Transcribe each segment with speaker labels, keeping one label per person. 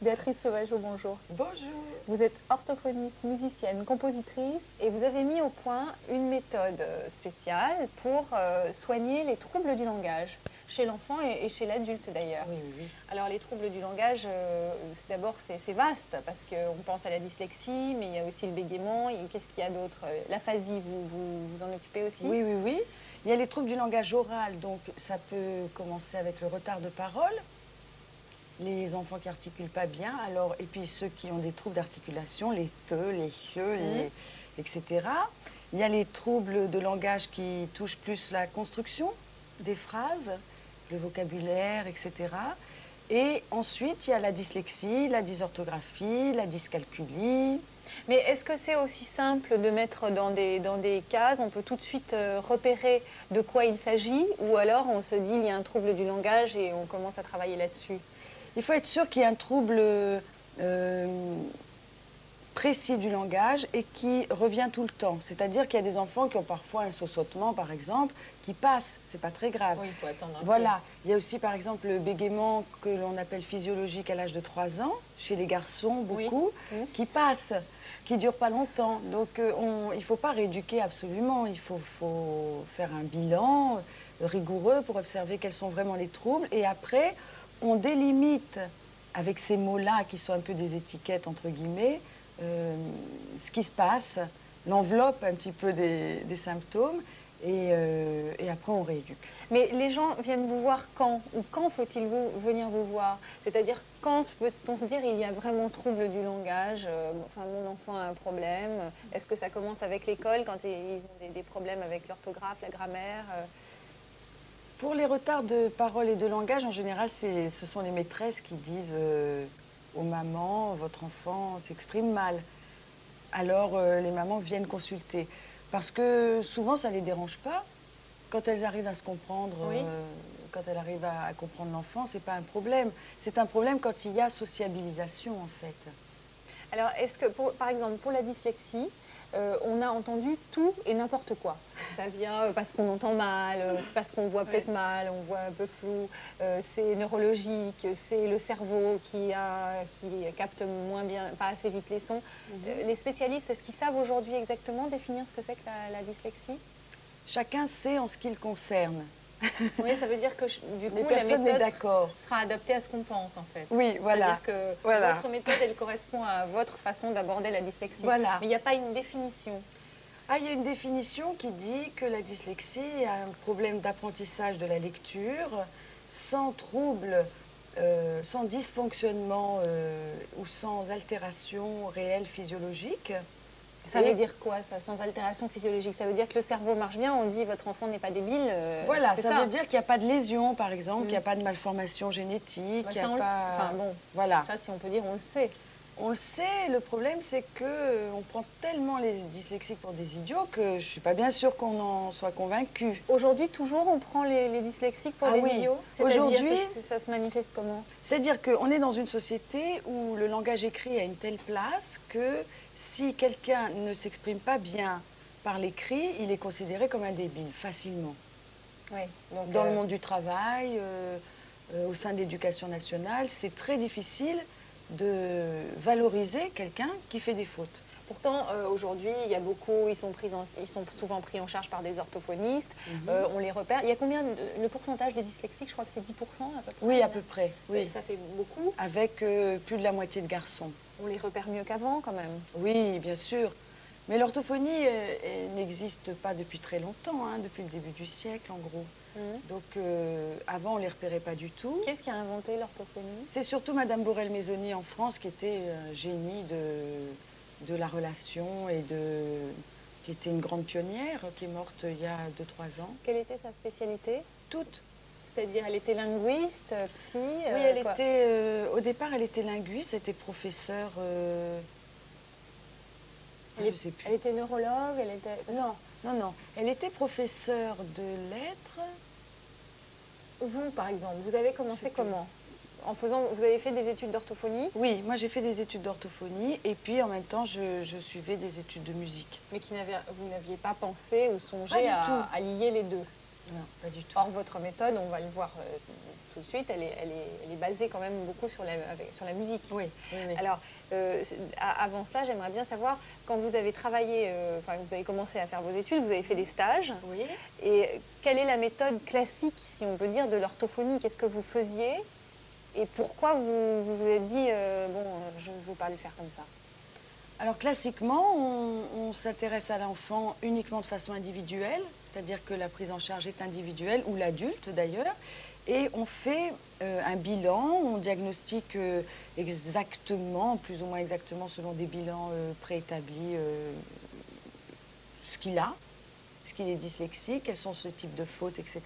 Speaker 1: Béatrice Sauvageau, bonjour.
Speaker 2: Bonjour.
Speaker 1: Vous êtes orthophoniste, musicienne, compositrice et vous avez mis au point une méthode spéciale pour soigner les troubles du langage, chez l'enfant et chez l'adulte d'ailleurs.
Speaker 2: Oui, oui, oui.
Speaker 1: Alors les troubles du langage, d'abord c'est vaste parce qu'on pense à la dyslexie, mais il y a aussi le bégaiement, qu'est-ce qu'il y a d'autre? L'aphasie, vous en occupez aussi?
Speaker 2: Oui, oui, oui. Il y a les troubles du langage oral, donc ça peut commencer avec le retard de parole, les enfants qui articulent pas bien, alors, et puis ceux qui ont des troubles d'articulation, les te, les che, etc. Il y a les troubles de langage qui touchent plus la construction des phrases, le vocabulaire, etc. Et ensuite, il y a la dyslexie, la dysorthographie, la dyscalculie.
Speaker 1: Mais est-ce que c'est aussi simple de mettre dans des cases, on peut tout de suite repérer de quoi il s'agit, ou alors on se dit il y a un trouble du langage et on commence à travailler là-dessus?
Speaker 2: Il faut être sûr qu'il y a un trouble précis du langage et qui revient tout le temps. C'est-à-dire qu'il y a des enfants qui ont parfois un saussautement, par exemple, qui passe. C'est pas très grave.
Speaker 1: Oui, il faut attendre un peu.
Speaker 2: Voilà. Il y a aussi, par exemple, le bégaiement que l'on appelle physiologique à l'âge de 3 ans, chez les garçons, beaucoup,
Speaker 1: Oui.
Speaker 2: qui passe, qui dure pas longtemps. Donc, il ne faut pas rééduquer absolument. Il faut faire un bilan rigoureux pour observer quels sont vraiment les troubles. Et après, on délimite avec ces mots-là, qui sont un peu des étiquettes, entre guillemets, ce qui se passe, l'enveloppe un petit peu des symptômes, et après on rééduque.
Speaker 1: Mais les gens viennent vous voir quand? Ou quand faut-il venir vous voir? C'est-à-dire quand peut-on se dire il y a vraiment trouble du langage, enfin mon enfant a un problème? Est-ce que ça commence avec l'école quand ils ont des problèmes avec l'orthographe, la grammaire?
Speaker 2: Pour les retards de parole et de langage, en général, ce sont les maîtresses qui disent aux mamans, votre enfant s'exprime mal. Alors les mamans viennent consulter. Parce que souvent, ça ne les dérange pas. Quand elles arrivent à se comprendre,
Speaker 1: Oui.
Speaker 2: quand elles arrivent à comprendre l'enfant, ce n'est pas un problème. C'est un problème quand il y a sociabilisation, en fait.
Speaker 1: Alors, est-ce que, par exemple, pour la dyslexie, on a entendu tout et n'importe quoi? Ça vient parce qu'on entend mal, c'est parce qu'on voit peut-être mal, on voit un peu flou, c'est neurologique, c'est le cerveau qui capte moins bien, pas assez vite les sons. Les spécialistes, est-ce qu'ils savent aujourd'hui exactement définir ce que c'est que la dyslexie?
Speaker 2: Chacun sait en ce qui le concerne.
Speaker 1: Oui, ça veut dire que du
Speaker 2: Mais
Speaker 1: coup, la
Speaker 2: personne n'est
Speaker 1: méthode
Speaker 2: d'accord.
Speaker 1: sera adaptée à ce qu'on pense, en fait.
Speaker 2: Oui, voilà.
Speaker 1: C'est-à-dire que
Speaker 2: Voilà.
Speaker 1: votre méthode, elle correspond à votre façon d'aborder la dyslexie.
Speaker 2: Voilà.
Speaker 1: Mais il n'y a pas une définition.
Speaker 2: Ah, il y a une définition qui dit que la dyslexie est un problème d'apprentissage de la lecture sans trouble, sans dysfonctionnement ou sans altération réelle physiologique.
Speaker 1: Ça veut dire quoi, ça, sans altération physiologique? Ça veut dire que le cerveau marche bien, on dit votre enfant n'est pas débile.
Speaker 2: Voilà,
Speaker 1: c'est
Speaker 2: ça veut dire qu'il n'y a pas de lésion, par exemple, qu'il n'y a
Speaker 1: Mm.
Speaker 2: pas de malformation génétique.
Speaker 1: Bah,
Speaker 2: qu'il y
Speaker 1: ça,
Speaker 2: a
Speaker 1: on le sait.
Speaker 2: pas...
Speaker 1: Enfin bon,
Speaker 2: Voilà.
Speaker 1: ça, si on peut dire, on le sait.
Speaker 2: On le sait, le problème c'est que on prend tellement les dyslexiques pour des idiots que je ne suis pas bien sûre qu'on en soit convaincu.
Speaker 1: Aujourd'hui, toujours, on prend les dyslexiques pour
Speaker 2: Ah
Speaker 1: des
Speaker 2: oui.
Speaker 1: idiots?
Speaker 2: Aujourd'hui,
Speaker 1: C'est-à-dire, ça se manifeste comment?
Speaker 2: c'est-à-dire qu'on est dans une société où le langage écrit a une telle place que si quelqu'un ne s'exprime pas bien par l'écrit, il est considéré comme un débile, facilement.
Speaker 1: Oui, donc,
Speaker 2: Dans le monde du travail, au sein de l'éducation nationale, c'est très difficile de valoriser quelqu'un qui fait des fautes.
Speaker 1: Pourtant, aujourd'hui, il y a beaucoup, ils sont souvent pris en charge par des orthophonistes, on les repère. Il y a combien, le pourcentage des dyslexiques, je crois que c'est 10% à peu près?
Speaker 2: Oui, à peu près. Oui.
Speaker 1: Ça fait beaucoup.
Speaker 2: Avec plus de la moitié de garçons.
Speaker 1: On les repère mieux qu'avant quand même.
Speaker 2: Oui, bien sûr. Mais l'orthophonie n'existe pas depuis très longtemps, hein, depuis le début du siècle en gros. Donc avant, on ne les repérait pas du tout.
Speaker 1: Qui est-ce qui a inventé l'orthophonie?
Speaker 2: C'est surtout Madame Borel-Maisonnée en France qui était un génie de la relation et qui était une grande pionnière, qui est morte il y a 2-3 ans.
Speaker 1: Quelle était sa spécialité?
Speaker 2: Toutes.
Speaker 1: C'est-à-dire, elle était linguiste, psy?
Speaker 2: Oui, elle était, au départ, elle était linguiste, elle était professeure, je ne sais plus.
Speaker 1: Elle était neurologue, elle était...
Speaker 2: Non, non, non. Elle était professeure de lettres.
Speaker 1: Vous, par exemple, vous avez commencé comment? Vous avez fait des études d'orthophonie?
Speaker 2: Oui, moi j'ai fait des études d'orthophonie et puis en même temps je suivais des études de musique.
Speaker 1: Mais vous n'aviez pas pensé ou songé
Speaker 2: Pas du tout.
Speaker 1: à lier les deux?
Speaker 2: Non, pas du tout.
Speaker 1: Or, votre méthode, on va le voir tout de suite, elle est basée quand même beaucoup sur sur la musique.
Speaker 2: Oui, oui, oui.
Speaker 1: Alors, avant cela, j'aimerais bien savoir, quand vous avez travaillé, enfin, vous avez commencé à faire vos études, vous avez fait des stages.
Speaker 2: Oui.
Speaker 1: Et quelle est la méthode classique, si on peut dire, de l'orthophonie? Qu'est-ce que vous faisiez? Et pourquoi vous êtes dit, bon, je ne veux pas le faire comme ça?
Speaker 2: Alors classiquement, on s'intéresse à l'enfant uniquement de façon individuelle, c'est-à-dire que la prise en charge est individuelle, ou l'adulte d'ailleurs, et on fait un bilan, on diagnostique exactement, plus ou moins exactement selon des bilans préétablis, ce qu'il a, ce qu'il est dyslexique, quels sont ce type de fautes, etc.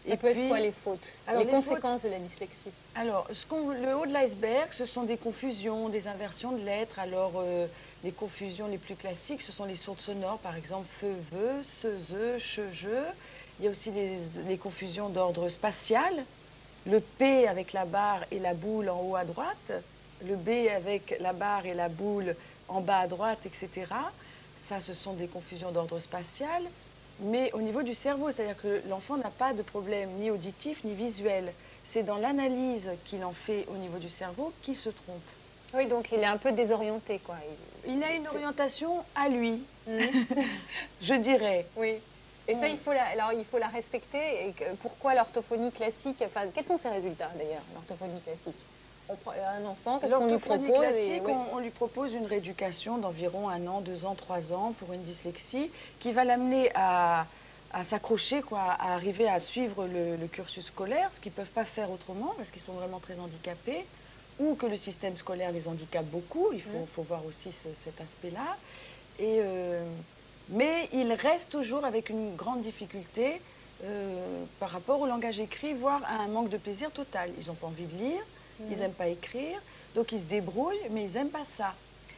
Speaker 1: Ça peut être quoi les fautes?
Speaker 2: Alors,
Speaker 1: les
Speaker 2: les
Speaker 1: conséquences de la dyslexie?
Speaker 2: Alors, le haut de l'iceberg, ce sont des confusions, des inversions de lettres. Alors, les confusions les plus classiques, ce sont les sourdes sonores, par exemple, feu, veu, se, ze, che, je. Il y a aussi les confusions d'ordre spatial. Le P avec la barre et la boule en haut à droite. Le B avec la barre et la boule en bas à droite, etc. Ça, ce sont des confusions d'ordre spatial. Mais au niveau du cerveau, c'est-à-dire que l'enfant n'a pas de problème ni auditif ni visuel. C'est dans l'analyse qu'il en fait au niveau du cerveau qu'il se trompe.
Speaker 1: Oui, donc il est un peu désorienté, quoi.
Speaker 2: Il a une orientation à lui,
Speaker 1: Mhm.
Speaker 2: je dirais.
Speaker 1: Oui. Et ça, alors, il faut la respecter. Et pourquoi l'orthophonie classique? Enfin, quels sont ses résultats, d'ailleurs, l'orthophonie classique? On prend un enfant, qu'est-ce qu'on lui
Speaker 2: L'orthophonie
Speaker 1: propose?
Speaker 2: classique, on lui propose une rééducation d'environ 1 an, 2 ans, 3 ans pour une dyslexie qui va l'amener à s'accrocher, à arriver à suivre le cursus scolaire, ce qu'ils ne peuvent pas faire autrement parce qu'ils sont vraiment très handicapés, ou que le système scolaire les handicape beaucoup. Il faut voir aussi cet aspect-là. Mais il reste toujours avec une grande difficulté par rapport au langage écrit, voire à un manque de plaisir total. Ils n'ont pas envie de lire. Ils n'aiment pas écrire, donc ils se débrouillent, mais ils n'aiment pas ça.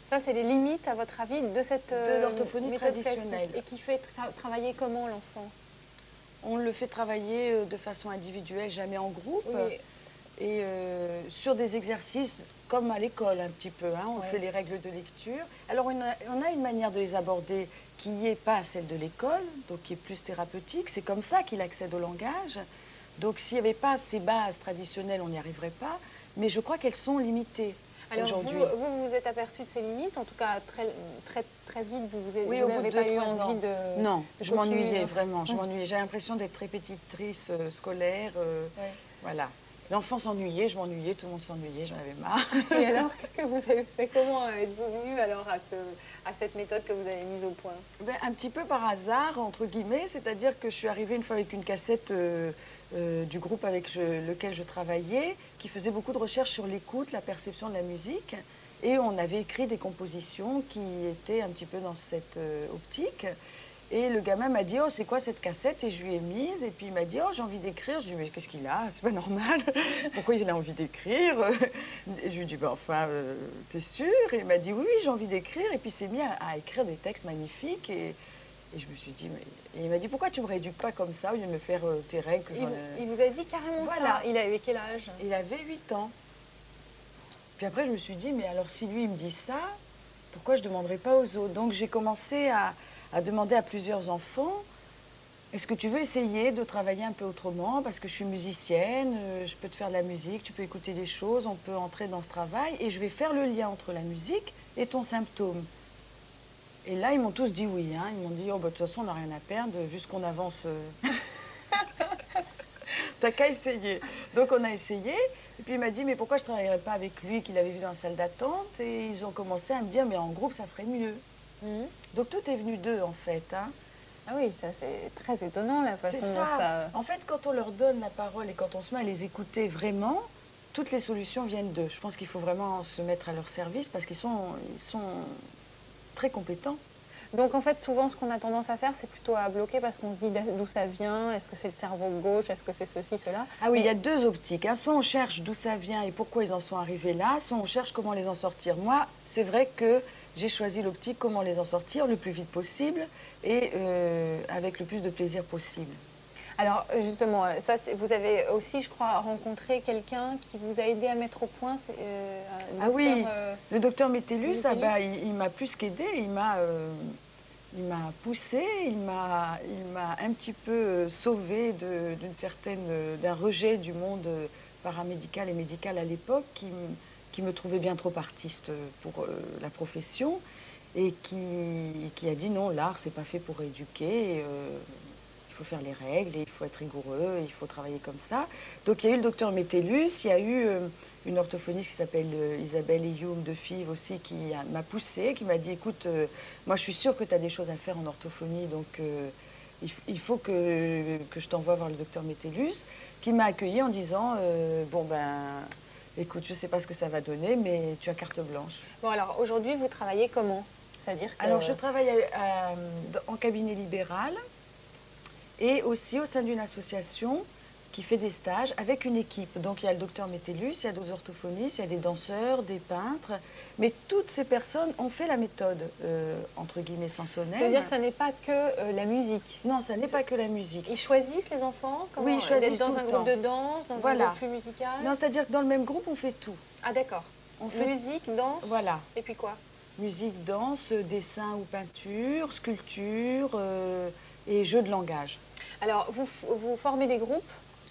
Speaker 1: Ça, c'est les limites, à votre avis, de cette
Speaker 2: de l'orthophonie
Speaker 1: méthode
Speaker 2: traditionnelle.
Speaker 1: classique. Et qui fait travailler comment l'enfant?
Speaker 2: On le fait travailler de façon individuelle, jamais en groupe.
Speaker 1: Oui.
Speaker 2: Et sur des exercices comme à l'école un petit peu. On
Speaker 1: Ouais.
Speaker 2: fait les règles de lecture. Alors on a une manière de les aborder qui n'est pas celle de l'école, donc qui est plus thérapeutique. C'est comme ça qu'il accède au langage. Donc s'il n'y avait pas ces bases traditionnelles, on n'y arriverait pas. Mais je crois qu'elles sont limitées.
Speaker 1: Alors vous vous êtes aperçu de ces limites, en tout cas très vite, vous n'avez pas eu envie de...
Speaker 2: Non,
Speaker 1: de
Speaker 2: je
Speaker 1: continuer,
Speaker 2: m'ennuyais
Speaker 1: hein.
Speaker 2: vraiment, je m'ennuyais. J'ai l'impression d'être répétitrice scolaire,
Speaker 1: Ouais.
Speaker 2: voilà. L'enfant s'ennuyait, je m'ennuyais, tout le monde s'ennuyait, j'en avais marre.
Speaker 1: Et alors, qu'est-ce que vous avez fait? Comment êtes-vous venu alors à cette méthode que vous avez mise au point?
Speaker 2: Ben, un petit peu par hasard, entre guillemets, c'est-à-dire que je suis arrivée une fois avec une cassette du groupe avec lequel je travaillais, qui faisait beaucoup de recherches sur l'écoute, la perception de la musique, et on avait écrit des compositions qui étaient un petit peu dans cette optique. Et le gamin m'a dit « Oh, c'est quoi cette cassette ?» Et je lui ai mise, et puis il m'a dit « Oh, j'ai envie d'écrire. » Je lui ai dit « Mais qu'est-ce qu'il a? C'est pas normal. Pourquoi il a envie d'écrire ?» Et je lui ai dit « Ben enfin, t'es sûr ?» Et il m'a dit « Oui, oui, j'ai envie d'écrire. » Et puis il s'est mis à écrire des textes magnifiques, et je me suis dit, et il m'a dit, pourquoi tu ne me rééduques pas comme ça au lieu de me faire tes règles
Speaker 1: Il vous a dit carrément
Speaker 2: voilà.
Speaker 1: ça? Il avait quel âge?
Speaker 2: Il avait 8 ans. Puis après, je me suis dit, mais alors si lui, il me dit ça, pourquoi je ne demanderais pas aux autres? Donc j'ai commencé à demander à plusieurs enfants, est-ce que tu veux essayer de travailler un peu autrement? Parce que je suis musicienne, je peux te faire de la musique, tu peux écouter des choses, on peut entrer dans ce travail, et je vais faire le lien entre la musique et ton symptôme. Et là, ils m'ont tous dit oui. Ils m'ont dit, oh, bah, de toute façon, on n'a rien à perdre, vu ce qu'on avance. T'as qu'à essayer. Donc, on a essayé. Et puis, il m'a dit, mais pourquoi je ne travaillerais pas avec lui, qu'il avait vu dans la salle d'attente? Et ils ont commencé à me dire, mais en groupe, ça serait mieux. Donc, tout est venu d'eux, en fait.
Speaker 1: Ah oui, ça, c'est très étonnant, la façon dont
Speaker 2: ça.
Speaker 1: ça...
Speaker 2: En fait, quand on leur donne la parole et quand on se met à les écouter vraiment, toutes les solutions viennent d'eux. Je pense qu'il faut vraiment se mettre à leur service parce qu'ils sont très compétents.
Speaker 1: Donc en fait, souvent, ce qu'on a tendance à faire, c'est plutôt à bloquer parce qu'on se dit d'où ça vient, est-ce que c'est le cerveau gauche, est-ce que c'est ceci, cela.
Speaker 2: Ah oui, il y a deux optiques. Soit on cherche d'où ça vient et pourquoi ils en sont arrivés là, soit on cherche comment les en sortir. Moi, c'est vrai que j'ai choisi l'optique comment les en sortir le plus vite possible et avec le plus de plaisir possible.
Speaker 1: Alors justement, ça, vous avez aussi, je crois, rencontré quelqu'un qui vous a aidé à mettre au point.
Speaker 2: Ah oui, le docteur Métellus, il m'a plus qu'aidé, il m'a poussé, il m'a un petit peu sauvé d'un rejet du monde paramédical et médical à l'époque qui me trouvait bien trop artiste pour la profession et qui a dit non, l'art, c'est pas fait pour éduquer. Il faut faire les règles, et il faut être rigoureux, il faut travailler comme ça. Donc il y a eu le docteur Métellus, il y a eu une orthophoniste qui s'appelle Isabelle Eyoum de Fives aussi qui m'a poussée, qui m'a dit écoute, moi je suis sûre que tu as des choses à faire en orthophonie, donc il faut que je t'envoie voir le docteur Métellus, qui m'a accueillie en disant bon ben écoute, je ne sais pas ce que ça va donner, mais tu as carte blanche.
Speaker 1: Bon, alors aujourd'hui, vous travaillez comment? C'est-à-dire que...
Speaker 2: Alors je travaille en cabinet libéral. Et aussi au sein d'une association qui fait des stages avec une équipe. Donc il y a le docteur Métellus, il y a des orthophonistes, il y a des danseurs, des peintres. Mais toutes ces personnes ont fait la méthode, entre guillemets, Sansonnet.
Speaker 1: Ça veut dire que ça n'est pas que la musique?
Speaker 2: Non, ça n'est pas que la musique.
Speaker 1: Ils choisissent les enfants?
Speaker 2: Oui, ils choisissent
Speaker 1: dans
Speaker 2: tout
Speaker 1: un
Speaker 2: le
Speaker 1: groupe
Speaker 2: temps.
Speaker 1: de danse, dans
Speaker 2: Voilà.
Speaker 1: un groupe plus musical?
Speaker 2: Non, c'est-à-dire que dans le même groupe, on fait tout.
Speaker 1: Ah d'accord.
Speaker 2: On fait
Speaker 1: musique, danse,
Speaker 2: voilà.
Speaker 1: Et puis quoi?
Speaker 2: Musique, danse, dessin ou peinture, sculpture et jeu de langage.
Speaker 1: Alors, vous formez des groupes?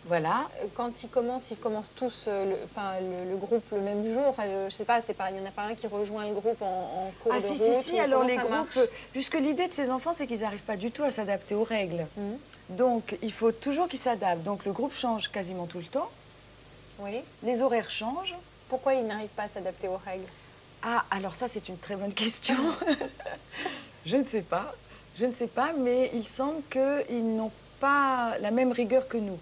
Speaker 2: Voilà.
Speaker 1: Quand ils commencent tous le groupe le même jour. Enfin, je ne sais pas, il n'y en a pas un qui rejoint le groupe en cours de route.
Speaker 2: Si, alors les groupes,
Speaker 1: marche?
Speaker 2: puisque l'idée de ces enfants, c'est qu'ils n'arrivent pas du tout à s'adapter aux règles.
Speaker 1: Mhm.
Speaker 2: Donc, il faut toujours qu'ils s'adaptent. Donc, le groupe change quasiment tout le temps.
Speaker 1: Oui.
Speaker 2: Les horaires changent.
Speaker 1: Pourquoi ils n'arrivent pas à s'adapter aux règles?
Speaker 2: Ah, alors ça, c'est une très bonne question. Je ne sais pas. Je ne sais pas, mais il semble qu'ils n'ont pas la même rigueur que nous.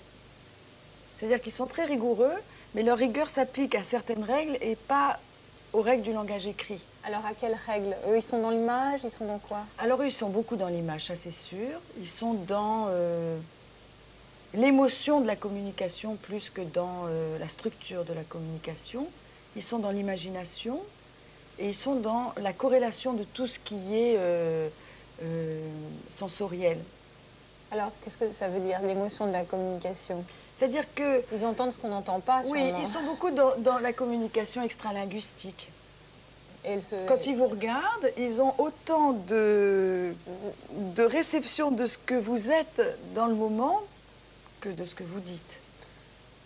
Speaker 2: C'est-à-dire qu'ils sont très rigoureux, mais leur rigueur s'applique à certaines règles et pas aux règles du langage écrit.
Speaker 1: Alors, à quelles règles? Eux, ils sont dans l'image, ils sont dans quoi?
Speaker 2: Alors, eux, ils sont beaucoup dans l'image, ça c'est sûr. Ils sont dans l'émotion de la communication plus que dans la structure de la communication. Ils sont dans l'imagination et ils sont dans la corrélation de tout ce qui est sensoriel.
Speaker 1: Alors, qu'est-ce que ça veut dire, l'émotion de la communication?
Speaker 2: C'est-à-dire que...
Speaker 1: Ils entendent ce qu'on n'entend pas,
Speaker 2: oui,
Speaker 1: sûrement.
Speaker 2: ils sont beaucoup dans la communication extralinguistique. Quand ils vous regardent, ils ont autant de réception de ce que vous êtes dans le moment que de ce que vous dites.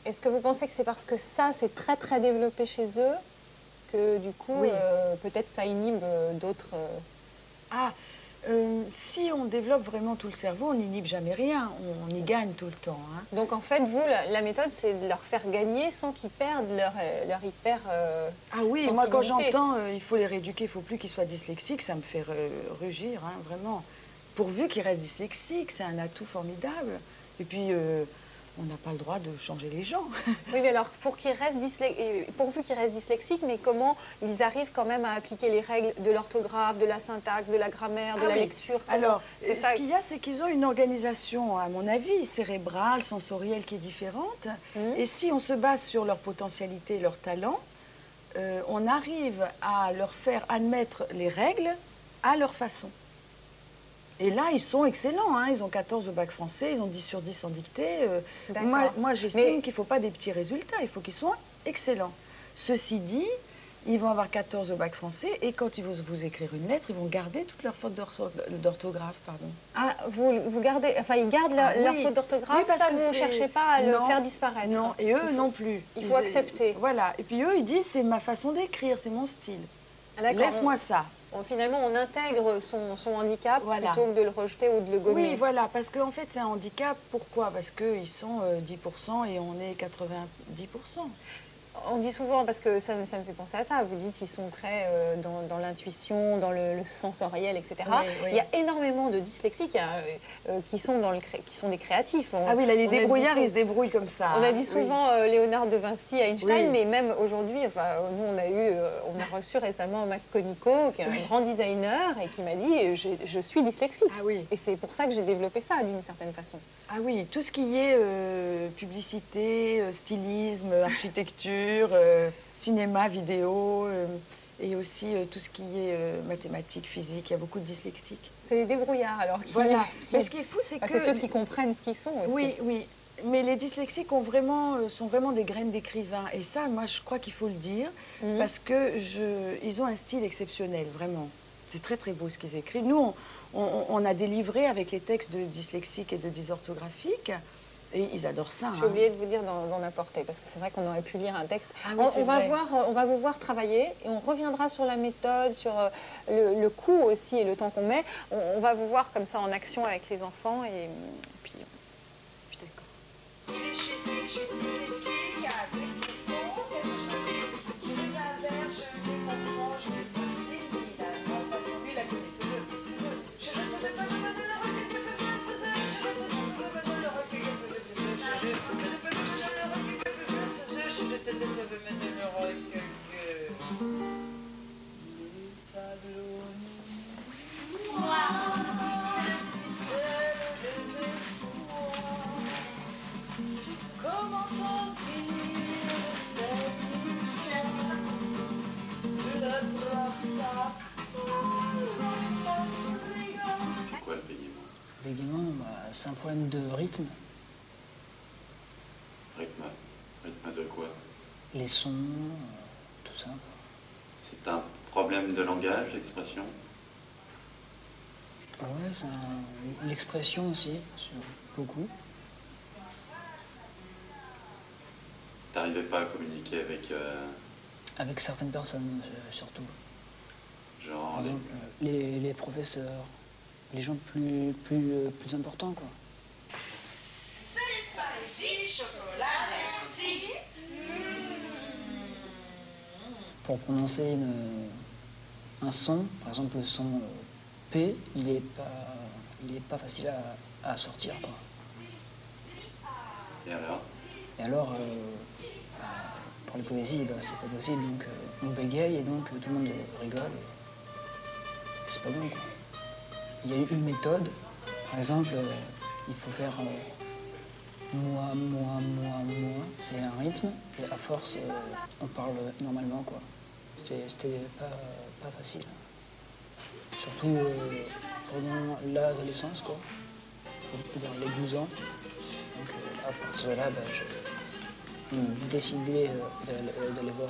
Speaker 1: Est-ce que vous pensez que c'est parce que ça, c'est très très développé chez eux, que du coup,
Speaker 2: oui.
Speaker 1: peut-être ça inhibe d'autres...
Speaker 2: Si on développe vraiment tout le cerveau, on n'inhibe jamais rien, on y gagne tout le temps. Hein.
Speaker 1: Donc en fait, vous, la méthode, c'est de leur faire gagner sans qu'ils perdent leur hyper
Speaker 2: ah oui, moi quand j'entends il faut les rééduquer, il ne faut plus qu'ils soient dyslexiques, ça me fait rugir, hein, vraiment. Pourvu qu'ils restent dyslexiques, c'est un atout formidable. Et puis, on n'a pas le droit de changer les gens.
Speaker 1: Oui, mais alors, pourvu qu'ils restent dyslexiques, mais comment ils arrivent quand même à appliquer les règles de l'orthographe, de la syntaxe, de la grammaire, de la lecture?
Speaker 2: Alors, ce qu'il y a, c'est qu'ils ont une organisation, à mon avis, cérébrale, sensorielle, qui est différente. Et si on se base sur leur potentialité et leur talent, on arrive à leur faire admettre les règles à leur façon. Et là, ils sont excellents, hein. Ils ont 14 au bac français, ils ont 10 sur 10 en dictée. Moi j'estime qu'il ne faut pas des petits résultats, il faut qu'ils soient excellents. Ceci dit, ils vont avoir 14 au bac français et quand ils vont vous écrire une lettre, ils vont garder toutes leurs fautes d'orthographe, pardon.
Speaker 1: Ah, vous gardez, enfin ils gardent leurs fautes d'orthographe, oui, ça vous ne cherchez pas à le faire disparaître?
Speaker 2: Non, et eux non plus.
Speaker 1: Il faut accepter.
Speaker 2: Voilà, et puis eux, ils disent c'est ma façon d'écrire, c'est mon style. Laisse-moi ça.
Speaker 1: Bon, finalement, on intègre son handicap plutôt que de le rejeter ou de le gommer.
Speaker 2: Oui, voilà, parce qu'en fait, c'est un handicap. Pourquoi? Parce qu'ils sont 10% et on est 90%.
Speaker 1: On dit souvent, parce que ça me fait penser à ça, vous dites qu'ils sont très dans l'intuition, dans le sensoriel, etc. Oui, oui. Il y a énormément de dyslexiques qui sont des créatifs.
Speaker 2: Ah oui, là, les débrouillards, ils se débrouillent comme ça.
Speaker 1: On a dit souvent Léonard de Vinci, Einstein, mais même aujourd'hui, enfin, nous, on a reçu récemment Mac Conico, qui est un grand designer, et qui m'a dit je suis dyslexique.
Speaker 2: Ah oui.
Speaker 1: Et c'est pour ça que j'ai développé ça, d'une certaine façon.
Speaker 2: Ah oui, tout ce qui est publicité, stylisme, architecture, cinéma, vidéo, et aussi tout ce qui est mathématiques, physique. Il y a beaucoup de dyslexiques.
Speaker 1: C'est les débrouillards alors.
Speaker 2: Voilà. Mais ce qui est fou, c'est que...
Speaker 1: C'est ceux qui comprennent ce qu'ils sont aussi.
Speaker 2: Oui, oui. Mais les dyslexiques sont vraiment des graines d'écrivains. Et ça, moi, je crois qu'il faut le dire, parce qu'ils ont un style exceptionnel, vraiment. C'est très, très beau ce qu'ils écrivent. Nous, on a des livrets avec les textes de dyslexiques et de dysorthographiques. Et ils adorent ça.
Speaker 1: J'ai oublié de vous dire d'en apporter, parce que c'est vrai qu'on aurait pu lire un texte.
Speaker 2: Ah oui,
Speaker 1: On va vous voir travailler et on reviendra sur la méthode, sur le coût aussi et le temps qu'on met. On va vous voir comme ça en action avec les enfants et puis d'accord.
Speaker 3: Je suis dyslexique, avec les sons, je les inverse, je les comprends, je les assimile, la façon, lui, la connaît. Comment sortir de cette histoire de la prof
Speaker 4: C'est quoi le bégaiement?
Speaker 5: Le bégaiement, c'est un problème de rythme.
Speaker 4: Rythme? Rythme de quoi?
Speaker 5: Les sons, tout ça.
Speaker 4: C'est un problème de langage, d'expression?
Speaker 5: Ouais, c'est l'expression aussi, beaucoup.
Speaker 4: T'arrivais pas à communiquer avec...
Speaker 5: Avec certaines personnes, surtout.
Speaker 4: genre...
Speaker 5: Par exemple, les professeurs, les gens plus importants, quoi.
Speaker 3: C'est Paris, chocolat, merci.
Speaker 5: Pour prononcer un son, par exemple le son P, il est pas facile à sortir, quoi.
Speaker 4: Et alors?
Speaker 5: Et alors, pour les poésies, c'est pas possible, donc on bégaye et donc tout le monde rigole. Et c'est pas bon, quoi. Il y a eu une méthode, par exemple, il faut faire moi, moi, moi, moi, c'est un rythme, et à force, on parle normalement, quoi. C'était pas facile. Surtout pendant l'adolescence, quoi, vers les 12 ans. Donc à partir de là, j'ai décidé d'aller voir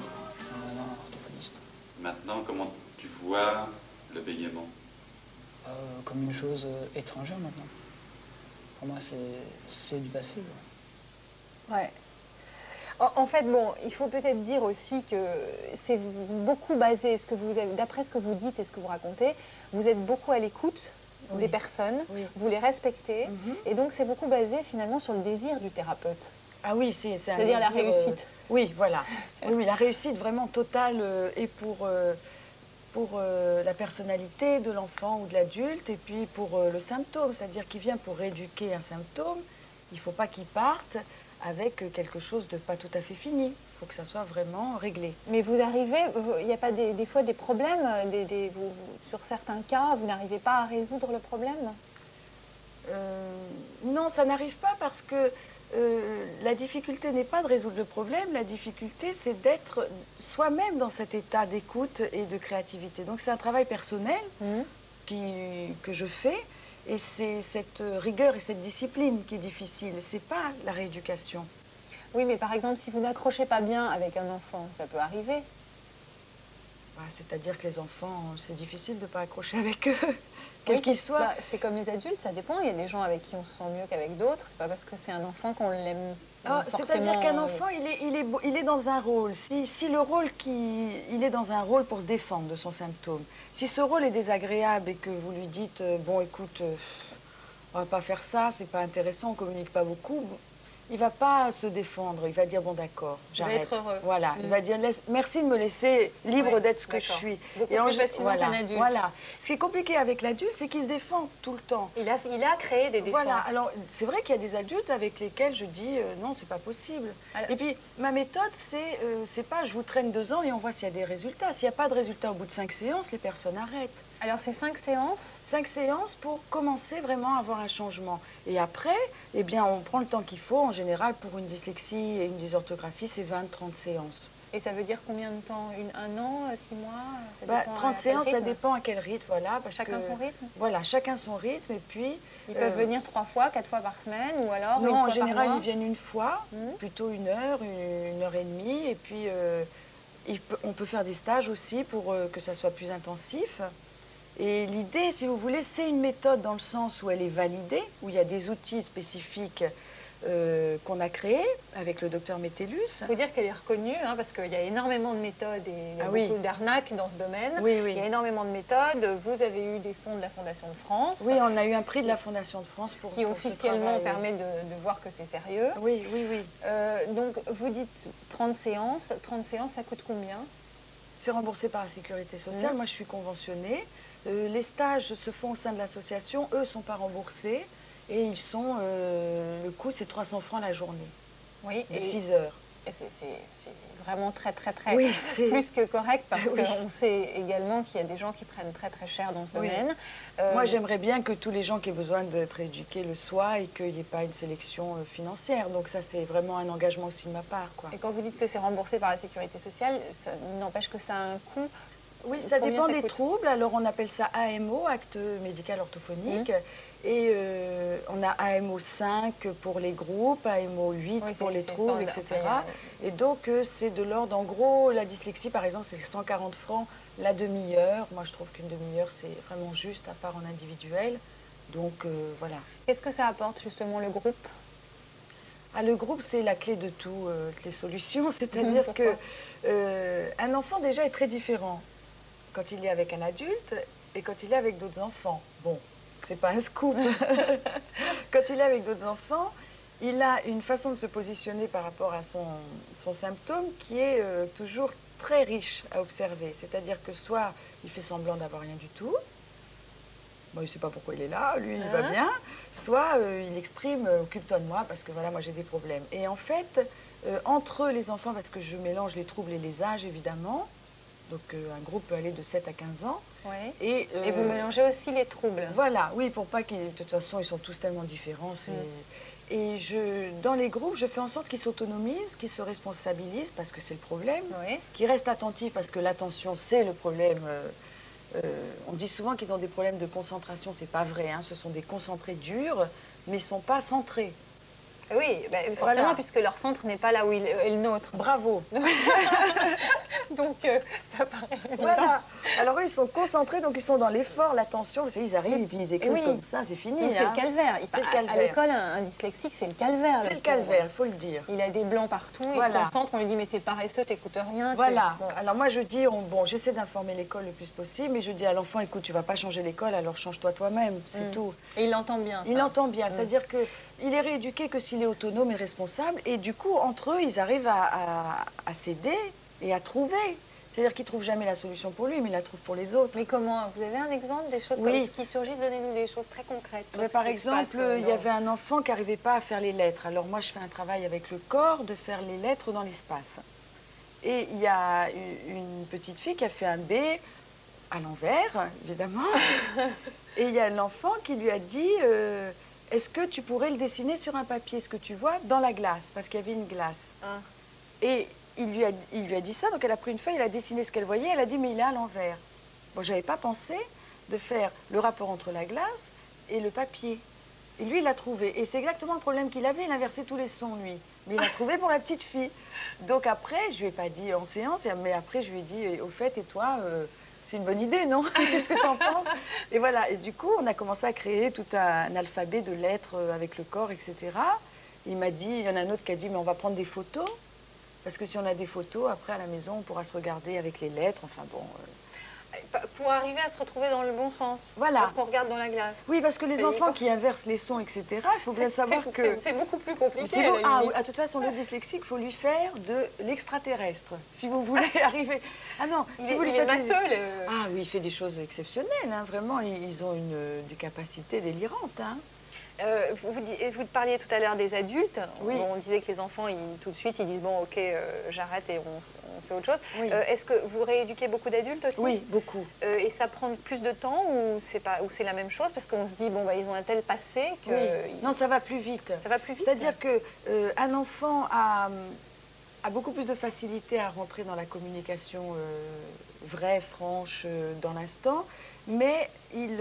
Speaker 5: un orthophoniste.
Speaker 4: Maintenant, comment tu vois le bégaiement?
Speaker 5: Comme une chose étrangère maintenant. Pour moi, c'est du passé, quoi.
Speaker 1: Ouais. En fait, bon, il faut peut-être dire aussi que c'est beaucoup basé, d'après ce que vous dites et ce que vous racontez, vous êtes beaucoup à l'écoute des personnes, vous les respectez, et donc c'est beaucoup basé finalement sur le désir du thérapeute.
Speaker 2: Ah oui, c'est un
Speaker 1: c'est-à-dire la réussite.
Speaker 2: Oui, voilà. Oui, la réussite vraiment totale et pour la personnalité de l'enfant ou de l'adulte, et puis pour le symptôme, c'est-à-dire qu'il vient pour rééduquer un symptôme, il ne faut pas qu'il parte avec quelque chose de pas tout à fait fini. Il faut que ça soit vraiment réglé.
Speaker 1: Mais vous arrivez, il n'y a pas des fois des problèmes, sur certains cas, vous n'arrivez pas à résoudre le problème?
Speaker 2: Non, ça n'arrive pas parce que la difficulté n'est pas de résoudre le problème, la difficulté c'est d'être soi-même dans cet état d'écoute et de créativité. Donc c'est un travail personnel que je fais. Et c'est cette rigueur et cette discipline qui est difficile, c'est pas la rééducation.
Speaker 1: Oui, mais par exemple, si vous n'accrochez pas bien avec un enfant, ça peut arriver.
Speaker 2: C'est-à-dire que les enfants, c'est difficile de ne pas accrocher avec eux, quels qu'ils soient.
Speaker 1: C'est comme les adultes, ça dépend. Il y a des gens avec qui on se sent mieux qu'avec d'autres. C'est pas parce que c'est un enfant qu'on l'aime forcément.
Speaker 2: C'est-à-dire qu'un enfant, il est dans un rôle. Si le rôle il est dans un rôle pour se défendre de son symptôme, si ce rôle est désagréable et que vous lui dites bon écoute, on va pas faire ça, c'est pas intéressant, on communique pas beaucoup, il va pas se défendre, il va dire bon d'accord, j'arrête.
Speaker 1: Il va être heureux.
Speaker 2: Voilà, il va dire merci de me laisser libre d'être ce que je suis.
Speaker 1: Beaucoup plus facilement qu'un adulte.
Speaker 2: Voilà. Ce qui est compliqué avec l'adulte, c'est qu'il se défend tout le temps.
Speaker 1: Il a créé des défenses.
Speaker 2: Voilà, alors c'est vrai qu'il y a des adultes avec lesquels je dis non, c'est pas possible. Et puis ma méthode, c'est pas je vous traîne 2 ans et on voit s'il y a des résultats. S'il n'y a pas de résultats au bout de 5 séances, les personnes arrêtent.
Speaker 1: Alors c'est 5 séances?
Speaker 2: 5 séances pour commencer vraiment à avoir un changement. Et après, eh bien, on prend le temps qu'il faut. En général, pour une dyslexie et une dysorthographie, c'est 20-30 séances.
Speaker 1: Et ça veut dire combien de temps? 1 an, 6 mois? Ça dépend
Speaker 2: 30 séances, ça dépend à quel rythme. Voilà,
Speaker 1: chacun son rythme?
Speaker 2: Voilà, chacun son rythme. Et puis,
Speaker 1: ils peuvent venir 3 fois, 4 fois par semaine, ou alors
Speaker 2: non,
Speaker 1: une fois
Speaker 2: en général,
Speaker 1: par mois?
Speaker 2: ils viennent une fois, plutôt 1 heure, 1 heure et demie. Et puis, on peut faire des stages aussi pour que ça soit plus intensif. Et l'idée, si vous voulez, c'est une méthode dans le sens où elle est validée, où il y a des outils spécifiques qu'on a créés avec le docteur Metellus.
Speaker 1: Il faut dire qu'elle est reconnue, hein, parce qu'il y a énormément de méthodes et il y a
Speaker 2: Ah oui.
Speaker 1: beaucoup d'arnaques dans ce domaine.
Speaker 2: Oui, oui.
Speaker 1: Il y a énormément de méthodes. Vous avez eu des fonds de la Fondation de France.
Speaker 2: Oui, on a eu un
Speaker 1: Ce
Speaker 2: prix de
Speaker 1: qui-
Speaker 2: la Fondation de France
Speaker 1: Ce
Speaker 2: pour
Speaker 1: qui
Speaker 2: pour ce
Speaker 1: officiellement
Speaker 2: travail.
Speaker 1: permet de voir que c'est sérieux.
Speaker 2: Oui, oui, oui.
Speaker 1: Donc, vous dites 30 séances. 30 séances, ça coûte combien?
Speaker 2: C'est remboursé par la Sécurité sociale. Moi, je suis conventionnée. Les stages se font au sein de l'association. Eux ne sont pas remboursés. Et ils sont, le coût, c'est 300 francs la journée,
Speaker 1: Oui,
Speaker 2: de 6 heures.
Speaker 1: et c'est vraiment très, très, très
Speaker 2: Oui, c'est-
Speaker 1: plus que correct parce
Speaker 2: Oui.
Speaker 1: qu'on sait également qu'il y a des gens qui prennent très, très cher dans ce
Speaker 2: Oui.
Speaker 1: domaine.
Speaker 2: Moi, j'aimerais bien que tous les gens qui ont besoin d'être éduqués le soient et qu'il n'y ait pas une sélection financière. Donc ça, c'est vraiment un engagement aussi de ma part, quoi.
Speaker 1: Et quand vous dites que c'est remboursé par la Sécurité sociale, ça n'empêche que ça a un coût.
Speaker 2: Oui, ça
Speaker 1: Combien
Speaker 2: dépend
Speaker 1: ça
Speaker 2: des
Speaker 1: coûte
Speaker 2: troubles. Alors, on appelle ça AMO, acte médical orthophonique. Et on a AMO 5 pour les groupes, AMO 8
Speaker 1: Oui,
Speaker 2: pour les
Speaker 1: c'est
Speaker 2: troubles,
Speaker 1: standard.
Speaker 2: etc.
Speaker 1: Enfin,
Speaker 2: Et donc, c'est de l'ordre, en gros, la dyslexie, par exemple, c'est 140 francs la demi-heure. Moi, je trouve qu'une demi-heure, c'est vraiment juste, à part en individuel. Donc, voilà.
Speaker 1: Qu'est-ce que ça apporte justement le groupe?
Speaker 2: Ah, le groupe, c'est la clé de tout, toutes les solutions. C'est-à-dire
Speaker 1: Pourquoi
Speaker 2: que un enfant, déjà, est très différent quand il est avec un adulte et quand il est avec d'autres enfants. Bon, c'est pas un scoop. Quand il est avec d'autres enfants, il a une façon de se positionner par rapport à son symptôme qui est toujours très riche à observer. C'est-à-dire que soit il fait semblant d'avoir rien du tout, bon, il ne sait pas pourquoi il est là, lui, il va bien, soit il exprime occupe-toi de moi parce que voilà, moi j'ai des problèmes. Et en fait, entre les enfants, parce que je mélange les troubles et les âges évidemment, donc un groupe peut aller de 7 à 15 ans.
Speaker 1: Oui.
Speaker 2: Et
Speaker 1: vous mélangez aussi les troubles.
Speaker 2: voilà, oui, pour pas qu'ils. De toute façon, ils sont tous tellement différents. Et dans les groupes, je fais en sorte qu'ils s'autonomisent, qu'ils se responsabilisent, parce que c'est le problème,
Speaker 1: Oui.
Speaker 2: qu'ils restent attentifs, parce que l'attention, c'est le problème. On dit souvent qu'ils ont des problèmes de concentration, c'est pas vrai. Hein, ce sont des concentrés durs, mais ils sont pas centrés.
Speaker 1: Oui, ben, forcément,
Speaker 2: Voilà.
Speaker 1: puisque leur centre n'est pas là où est le nôtre.
Speaker 2: Bravo.
Speaker 1: Donc, ça paraît évident.
Speaker 2: Voilà. Alors eux, ils sont concentrés, donc ils sont dans l'effort, l'attention. Vous savez, ils arrivent et puis ils écrivent
Speaker 1: oui.
Speaker 2: comme ça, c'est fini.
Speaker 1: Donc, c'est
Speaker 2: hein.
Speaker 1: le calvaire.
Speaker 2: C'est le
Speaker 1: À
Speaker 2: calvaire.
Speaker 1: l'école, un dyslexique, c'est le calvaire.
Speaker 2: C'est le
Speaker 1: pauvre.
Speaker 2: calvaire, il faut le dire.
Speaker 1: Il a des blancs partout, il
Speaker 2: Voilà.
Speaker 1: se concentre, on lui dit mais t'es paresseux, t'écoutes rien.
Speaker 2: Voilà.
Speaker 1: Bon.
Speaker 2: Alors moi, je dis, bon, j'essaie d'informer l'école le plus possible, mais je dis à l'enfant, écoute, tu vas pas changer l'école, alors change-toi toi-même, c'est tout.
Speaker 1: Et il l'entend bien.
Speaker 2: Il
Speaker 1: ça.
Speaker 2: entend bien, c'est-à-dire qu'il est rééduqué que s'il est autonome et responsable, et du coup, entre eux, ils arrivent à s'aider et à trouver. C'est-à-dire qu'il ne trouve jamais la solution pour lui, mais il la trouve pour les autres.
Speaker 1: Mais comment? Vous avez un exemple des choses
Speaker 2: Oui.
Speaker 1: qui surgissent? Donnez-nous des choses très concrètes. Sur
Speaker 2: Mais
Speaker 1: ce
Speaker 2: par
Speaker 1: qui se
Speaker 2: exemple,
Speaker 1: passe,
Speaker 2: il y avait un enfant qui n'arrivait pas à faire les lettres. Alors moi, je fais un travail avec le corps de faire les lettres dans l'espace. Et il y a une petite fille qui a fait un B à l'envers, évidemment. Et il y a l'enfant qui lui a dit est-ce que tu pourrais le dessiner sur un papier, ce que tu vois, dans la glace, parce qu'il y avait une glace.
Speaker 1: Ah.
Speaker 2: Et il lui a dit ça, donc elle a pris une feuille, elle a dessiné ce qu'elle voyait, elle a dit mais il est à l'envers. Bon, j'avais pas pensé de faire le rapport entre la glace et le papier. Et lui, il l'a trouvé. Et c'est exactement le problème qu'il avait, il inversait tous les sons, lui. Mais il l'a trouvé pour la petite fille. Donc après, je lui ai pas dit en séance, mais après je lui ai dit, au fait, et toi, c'est une bonne idée, non? Qu'est-ce que tu en penses? Et voilà, et du coup, on a commencé à créer tout un alphabet de lettres avec le corps, etc. Il m'a dit, il y en a un autre qui a dit, mais on va prendre des photos. Parce que si on a des photos, après à la maison, on pourra se regarder avec les lettres. Enfin bon.
Speaker 1: Pour arriver à se retrouver dans le bon sens.
Speaker 2: Voilà.
Speaker 1: Parce qu'on regarde dans la glace.
Speaker 2: Oui, parce que les
Speaker 1: C'est
Speaker 2: enfants
Speaker 1: hyper-
Speaker 2: qui inversent les sons, etc., il faut bien savoir que.
Speaker 1: C'est beaucoup plus compliqué.
Speaker 2: C'est
Speaker 1: à
Speaker 2: beau.
Speaker 1: la
Speaker 2: Ah,
Speaker 1: limite.
Speaker 2: oui, de toute façon, le dyslexique, il faut lui faire de l'extraterrestre. Si vous voulez arriver. Ah non, si vous lui
Speaker 1: il est
Speaker 2: faites.
Speaker 1: matheux,
Speaker 2: Ah oui, il fait des choses exceptionnelles, hein, vraiment. Ils ont des capacités délirantes. Hein.
Speaker 1: Vous parliez tout à l'heure des adultes.
Speaker 2: Oui.
Speaker 1: Bon, on disait que les enfants, tout de suite, ils disent bon, ok, j'arrête et on fait autre chose.
Speaker 2: Oui.
Speaker 1: Est-ce que vous rééduquez beaucoup d'adultes aussi?
Speaker 2: Oui, beaucoup.
Speaker 1: Et ça prend plus de temps ou c'est la même chose? Parce qu'on se dit bon, bah, ils ont un tel passé que
Speaker 2: Oui. Non, ça va plus vite.
Speaker 1: ça va plus vite.
Speaker 2: C'est-à-dire qu'un enfant a beaucoup plus de facilité à rentrer dans la communication vraie, franche, dans l'instant. mais il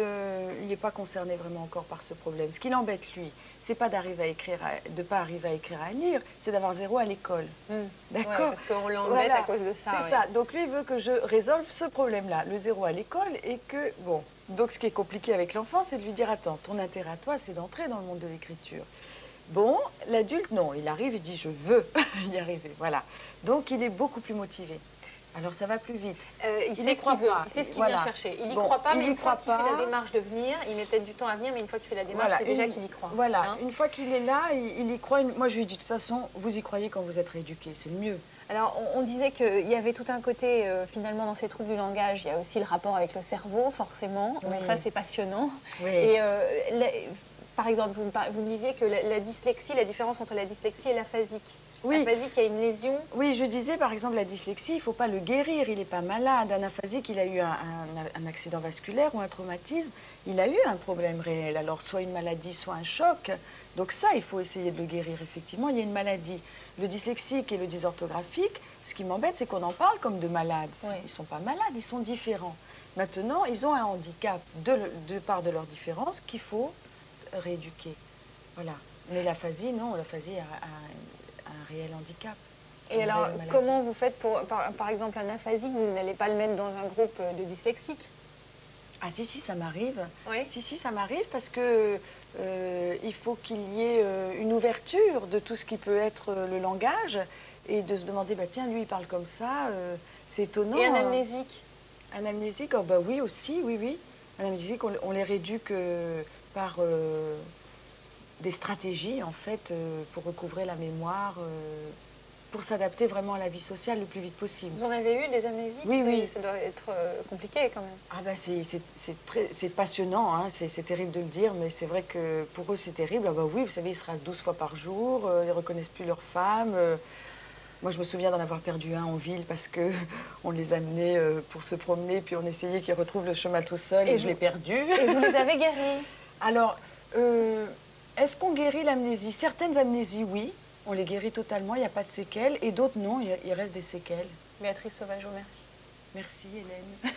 Speaker 2: n'est pas concerné vraiment encore par ce problème. Ce qui l'embête, lui, c'est pas d'arriver à écrire, de pas arriver à écrire, à lire, c'est d'avoir 0 à l'école. D'accord.
Speaker 1: Ouais, parce qu'on l'embête
Speaker 2: Voilà,
Speaker 1: à cause de ça.
Speaker 2: c'est
Speaker 1: ouais.
Speaker 2: ça. Donc lui, il veut que je résolve ce problème-là, le 0 à l'école, et que, bon, donc ce qui est compliqué avec l'enfant, c'est de lui dire, attends, ton intérêt à toi, c'est d'entrer dans le monde de l'écriture. Bon, l'adulte, non, il arrive, il dit, je veux y arriver, voilà. Donc il est beaucoup plus motivé. Alors ça va plus vite.
Speaker 1: Il
Speaker 2: y
Speaker 1: sait ce
Speaker 2: croit
Speaker 1: qu'il veut,
Speaker 2: pas.
Speaker 1: il sait ce qu'il
Speaker 2: Voilà.
Speaker 1: vient chercher. Il n'y
Speaker 2: Bon,
Speaker 1: croit pas,
Speaker 2: il
Speaker 1: mais
Speaker 2: y
Speaker 1: une fois
Speaker 2: croit
Speaker 1: qu'il fait
Speaker 2: pas.
Speaker 1: la démarche de venir, il met peut-être du temps à venir, mais une fois qu'il fait la démarche,
Speaker 2: Voilà,
Speaker 1: c'est déjà qu'il y croit.
Speaker 2: Voilà,
Speaker 1: hein.
Speaker 2: une fois qu'il est là, il y croit. Moi, je lui dis, de toute façon, vous y croyez quand vous êtes rééduqué, c'est le mieux.
Speaker 1: Alors, on disait qu'il y avait tout un côté, finalement, dans ces troubles du langage, il y a aussi le rapport avec le cerveau, forcément.
Speaker 2: Oui.
Speaker 1: Donc ça, c'est passionnant.
Speaker 2: Oui.
Speaker 1: Et par exemple, vous me disiez que la dyslexie, la différence entre la dyslexie et l'aphasique.
Speaker 2: Oui.
Speaker 1: L'aphasique, il y a une lésion.
Speaker 2: Oui, je disais, par exemple, la dyslexie, il ne faut pas le guérir, il n'est pas malade. Un aphasique, il a eu un accident vasculaire ou un traumatisme, il a eu un problème réel. Alors, soit une maladie, soit un choc. Donc ça, il faut essayer de le guérir, effectivement, il y a une maladie. Le dyslexique et le dysorthographique, ce qui m'embête, c'est qu'on en parle comme de malades.
Speaker 1: Oui.
Speaker 2: Ils ne sont pas malades, ils sont différents. Maintenant, ils ont un handicap de part de leur différence qu'il faut rééduquer. Voilà. Mais l'aphasie, non, l'aphasie a un réel handicap.
Speaker 1: Et
Speaker 2: Une
Speaker 1: alors,
Speaker 2: réelle maladie.
Speaker 1: comment vous faites pour, par exemple, un aphasique, vous n'allez pas le mettre dans un groupe de dyslexiques?
Speaker 2: Ah si, ça m'arrive.
Speaker 1: Oui.
Speaker 2: Si, ça m'arrive parce que il faut qu'il y ait une ouverture de tout ce qui peut être le langage et de se demander, bah tiens, lui, il parle comme ça, c'est étonnant.
Speaker 1: Et un amnésique?
Speaker 2: Un amnésique, oh, bah oui aussi, oui. Un amnésique, on les rééduque par des stratégies, en fait, pour recouvrer la mémoire, pour s'adapter vraiment à la vie sociale le plus vite possible.
Speaker 1: Vous en avez eu des amnésiques?
Speaker 2: Oui, oui.
Speaker 1: Ça doit être compliqué quand même.
Speaker 2: Ah bah c'est passionnant, hein, c'est terrible de le dire, mais c'est vrai que pour eux c'est terrible. Ah bah oui, vous savez, ils se rasent 12 fois par jour, ils ne reconnaissent plus leur femme. Moi je me souviens d'en avoir perdu un en ville parce que on les amenait pour se promener, puis on essayait qu'ils retrouvent le chemin tout seul et je l'ai perdu.
Speaker 1: Et vous les avez guéris?
Speaker 2: Alors, est-ce qu'on guérit l'amnésie? Certaines amnésies, oui, on les guérit totalement, il n'y a pas de séquelles, et d'autres non, il reste des séquelles.
Speaker 1: Béatrice Sauvage, je vous remercie.
Speaker 2: Merci Hélène.